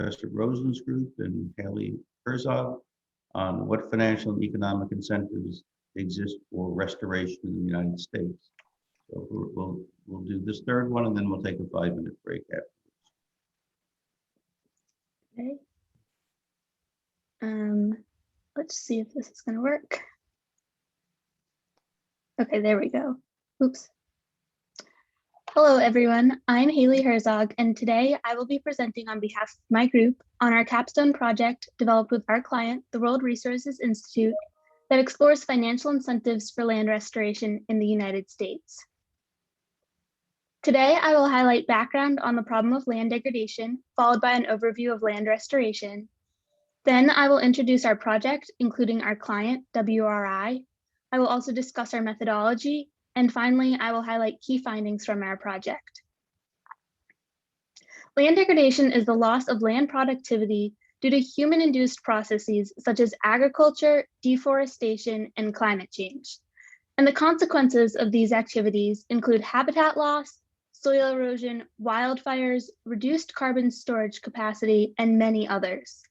Professor Rosen's group and Hayley Herzog on what financial and economic incentives exist for restoration in the United States. So we'll do this third one, and then we'll take a 5-minute break after. Okay. Let's see if this is going to work. Okay, there we go. Oops. Hello, everyone. I'm Hayley Herzog, and today I will be presenting on behalf of my group on our capstone project developed with our client, the World Resources Institute, that explores financial incentives for land restoration in the United States. Today, I will highlight background on the problem of land degradation, followed by an overview of land restoration. Then I will introduce our project, including our client, WRI. I will also discuss our methodology, and finally, I will highlight key findings from our project. Land degradation is the loss of land productivity due to human-induced processes such as agriculture, deforestation, and climate change. And the consequences of these activities include habitat loss, soil erosion, wildfires, reduced carbon storage capacity, and many others.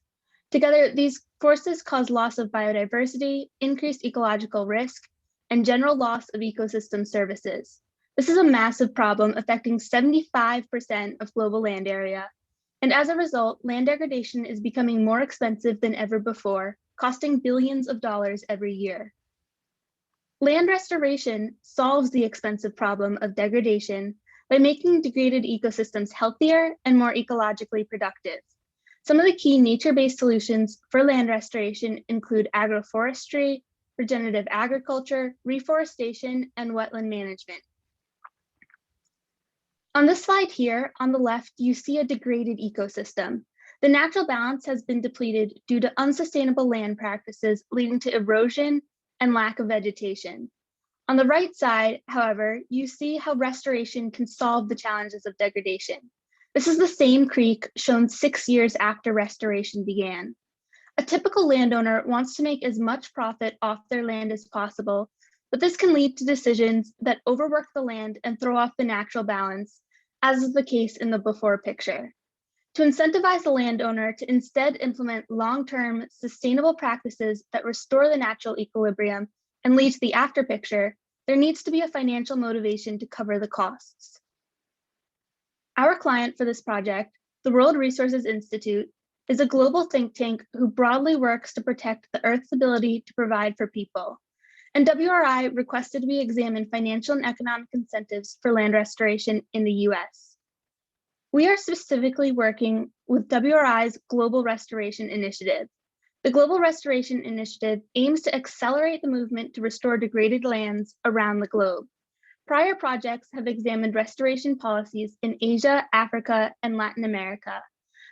Together, these forces cause loss of biodiversity, increased ecological risk, and general loss of ecosystem services. This is a massive problem affecting 75% of global land area. And as a result, land degradation is becoming more expensive than ever before, costing billions of dollars every year. Land restoration solves the expensive problem of degradation by making degraded ecosystems healthier and more ecologically productive. Some of the key nature-based solutions for land restoration include agroforestry, regenerative agriculture, reforestation, and wetland management. On this slide here, on the left, you see a degraded ecosystem. The natural balance has been depleted due to unsustainable land practices leading to erosion and lack of vegetation. On the right side, however, you see how restoration can solve the challenges of degradation. This is the same creek shown 6 years after restoration began. A typical landowner wants to make as much profit off their land as possible, but this can lead to decisions that overwork the land and throw off the natural balance, as is the case in the before picture. To incentivize the landowner to instead implement long-term sustainable practices that restore the natural equilibrium and lead to the after picture, there needs to be a financial motivation to cover the costs. Our client for this project, the World Resources Institute, is a global think tank who broadly works to protect the Earth's ability to provide for people. And WRI requested we examine financial and economic incentives for land restoration in the US. We are specifically working with WRI's Global Restoration Initiative. The Global Restoration Initiative aims to accelerate the movement to restore degraded lands around the globe. Prior projects have examined restoration policies in Asia, Africa, and Latin America.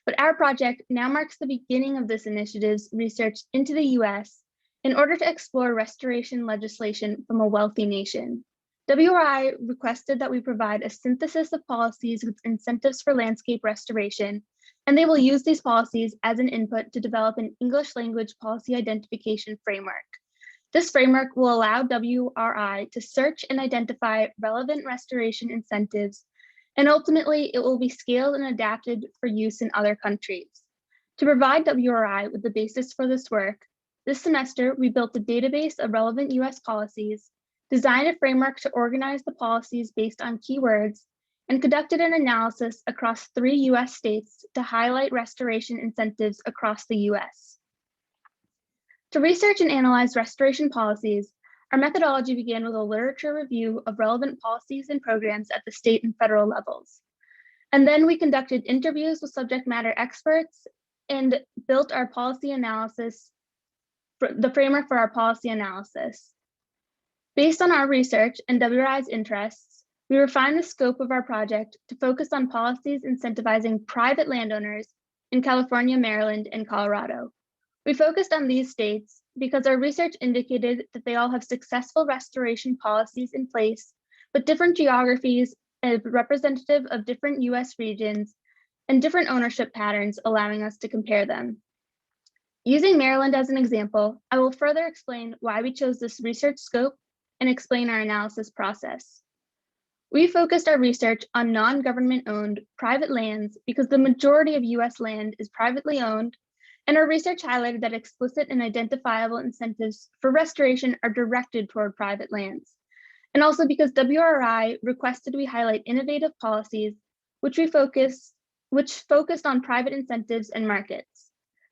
But our project now marks the beginning of this initiative's research into the US in order to explore restoration legislation from a wealthy nation. WRI requested that we provide a synthesis of policies with incentives for landscape restoration, and they will use these policies as an input to develop an English language policy identification framework. This framework will allow WRI to search and identify relevant restoration incentives, and ultimately it will be scaled and adapted for use in other countries. To provide WRI with the basis for this work, this semester we built a database of relevant US policies, designed a framework to organize the policies based on keywords, and conducted an analysis across 3 US states to highlight restoration incentives across the US. To research and analyze restoration policies, our methodology began with a literature review of relevant policies and programs at the state and federal levels. And then we conducted interviews with subject matter experts and built our policy analysis, the framework for our policy analysis. Based on our research and WRI's interests, we refined the scope of our project to focus on policies incentivizing private landowners in California, Maryland, and Colorado. We focused on these states because our research indicated that they all have successful restoration policies in place, but different geographies and representative of different US regions and different ownership patterns, allowing us to compare them. Using Maryland as an example, I will further explain why we chose this research scope and explain our analysis process. We focused our research on non-government owned private lands because the majority of US land is privately owned, and our research highlighted that explicit and identifiable incentives for restoration are directed toward private lands. And also because WRI requested we highlight innovative policies which focused on private incentives and markets.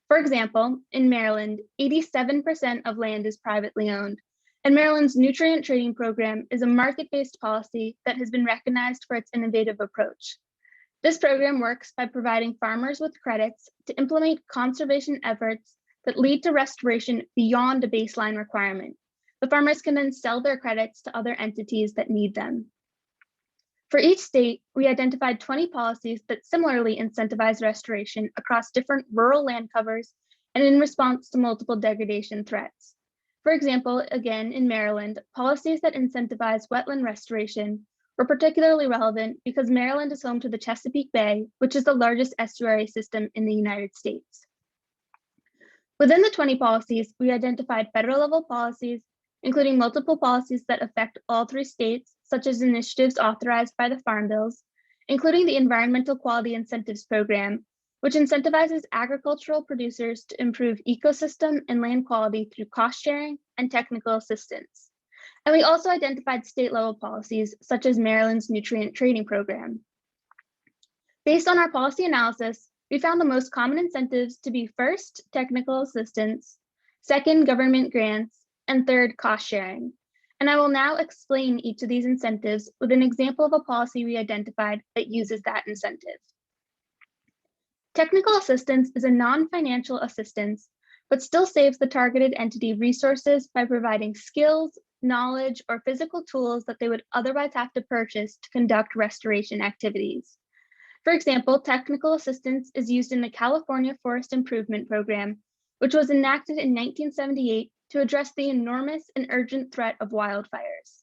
For example, in Maryland, 87% of land is privately owned, and Maryland's nutrient trading program is a market-based policy that has been recognized for its innovative approach. This program works by providing farmers with credits to implement conservation efforts that lead to restoration beyond a baseline requirement. The farmers can then sell their credits to other entities that need them. For each state, we identified 20 policies that similarly incentivize restoration across different rural land covers and in response to multiple degradation threats. For example, again, in Maryland, policies that incentivize wetland restoration were particularly relevant because Maryland is home to the Chesapeake Bay, which is the largest estuary system in the United States. Within the 20 policies, we identified federal level policies, including multiple policies that affect all 3 states, such as initiatives authorized by the Farm Bills, including the Environmental Quality Incentives Program, which incentivizes agricultural producers to improve ecosystem and land quality through cost sharing and technical assistance. And we also identified state level policies, such as Maryland's Nutrient Trading Program. Based on our policy analysis, we found the most common incentives to be first, technical assistance, second, government grants, and third, cost sharing. And I will now explain each of these incentives with an example of a policy we identified that uses that incentive. Technical assistance is a non-financial assistance, but still saves the targeted entity resources by providing skills, knowledge, or physical tools that they would otherwise have to purchase to conduct restoration activities. For example, technical assistance is used in the California Forest Improvement Program, which was enacted in 1978 to address the enormous and urgent threat of wildfires.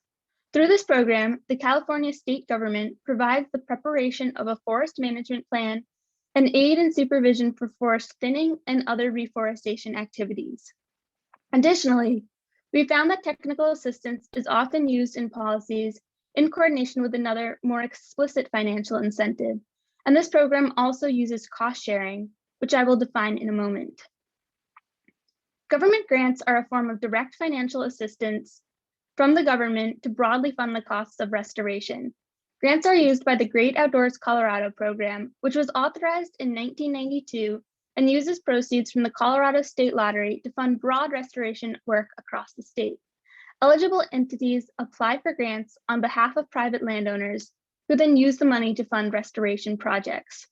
Through this program, the California state government provides the preparation of a forest management plan and aid and supervision for forest thinning and other reforestation activities. Additionally, we found that technical assistance is often used in policies in coordination with another more explicit financial incentive, and this program also uses cost sharing, which I will define in a moment. Government grants are a form of direct financial assistance from the government to broadly fund the costs of restoration. Grants are used by the Great Outdoors Colorado program, which was authorized in 1992 and uses proceeds from the Colorado State Lottery to fund broad restoration work across the state. Eligible entities apply for grants on behalf of private landowners who then use the money to fund restoration projects.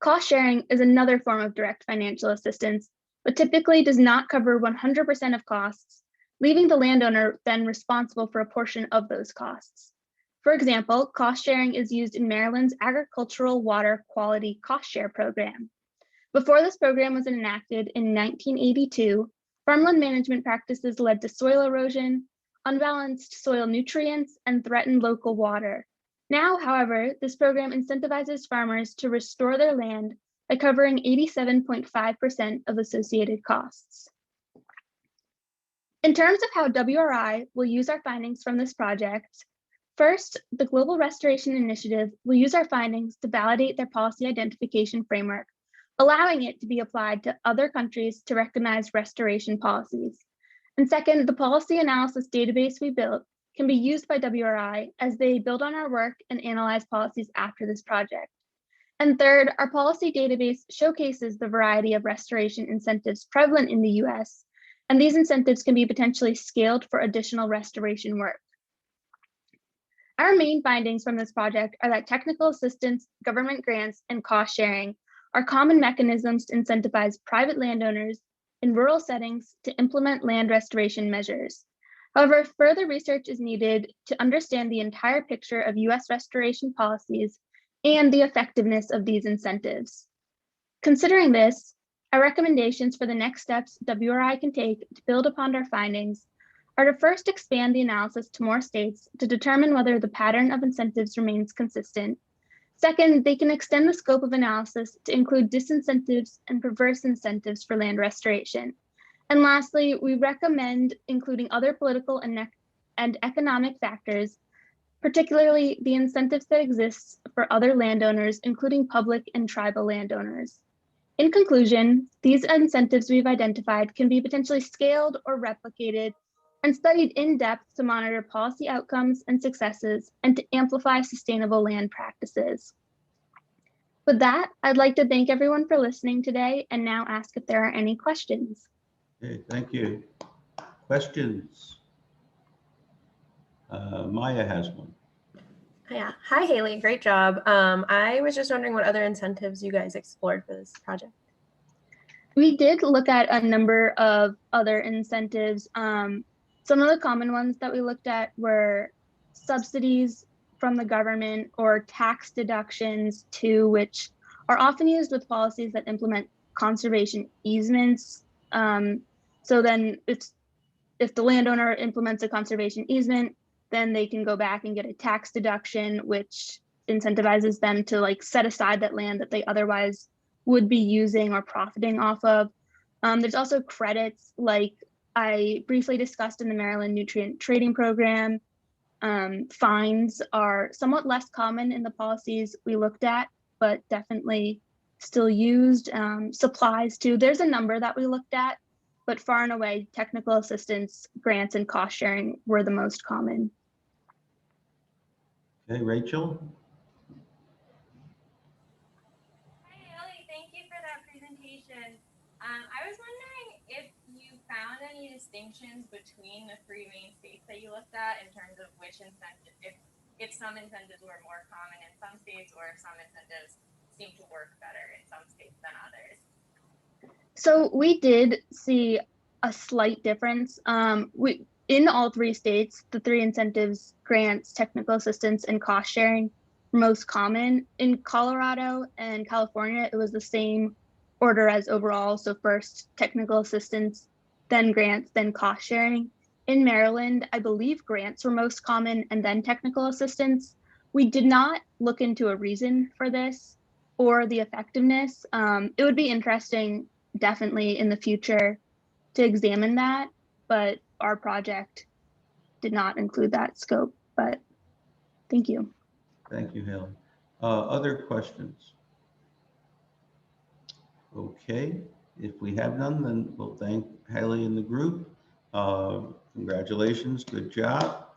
Cost sharing is another form of direct financial assistance, but typically does not cover 100% of costs, leaving the landowner then responsible for a portion of those costs. For example, cost sharing is used in Maryland's Agricultural Water Quality Cost Share Program. Before this program was enacted in 1982, farmland management practices led to soil erosion, unbalanced soil nutrients, and threatened local water. Now, however, this program incentivizes farmers to restore their land by covering 87.5% of associated costs. In terms of how WRI will use our findings from this project, first, the Global Restoration Initiative will use our findings to validate their policy identification framework, allowing it to be applied to other countries to recognize restoration policies. And second, the policy analysis database we built can be used by WRI as they build on our work and analyze policies after this project. And third, our policy database showcases the variety of restoration incentives prevalent in the US, and these incentives can be potentially scaled for additional restoration work. Our main findings from this project are that technical assistance, government grants, and cost sharing are common mechanisms to incentivize private landowners in rural settings to implement land restoration measures. However, further research is needed to understand the entire picture of US restoration policies and the effectiveness of these incentives. Considering this, our recommendations for the next steps WRI can take to build upon our findings are to first expand the analysis to more states to determine whether the pattern of incentives remains consistent. Second, they can extend the scope of analysis to include disincentives and perverse incentives for land restoration. And lastly, we recommend including other political and economic factors particularly the incentives that exist for other landowners, including public and tribal landowners. In conclusion, these incentives we've identified can be potentially scaled or replicated and studied in depth to monitor policy outcomes and successes and to amplify sustainable land practices. With that, I'd like to thank everyone for listening today and now ask if there are any questions. Okay, thank you. Questions? Maya has one. Yeah. Hi, Haley. Great job. I was just wondering what other incentives you guys explored for this project. We did look at a number of other incentives. Some of the common ones that we looked at were subsidies from the government or tax deductions too, which are often used with policies that implement conservation easements. So then if the landowner implements a conservation easement, then they can go back and get a tax deduction, which incentivizes them to like set aside that land that they otherwise would be using or profiting off of. There's also credits like I briefly discussed in the Maryland Nutrient Trading Program. Fines are somewhat less common in the policies we looked at, but definitely still used. Supplies too, there's a number that we looked at, but far and away, technical assistance, grants, and cost sharing were the most common. Okay, Rachel? Hi, Hayley. Thank you for that presentation. I was wondering if you found any distinctions between the three main states that you looked at in terms of which incentive, if some incentives were more common in some states or if some incentives seem to work better in some states than others. So we did see a slight difference. In all three states, the three incentives, grants, technical assistance, and cost sharing, most common. In Colorado and California, it was the same order as overall. So first technical assistance, then grants, then cost sharing. In Maryland, I believe grants were most common and then technical assistance. We did not look into a reason for this or the effectiveness. It would be interesting definitely in the future to examine that, but our project did not include that scope, but thank you. Thank you, Haley. Other questions? Okay, if we have none, then we'll thank Haley and the group. Congratulations, good job.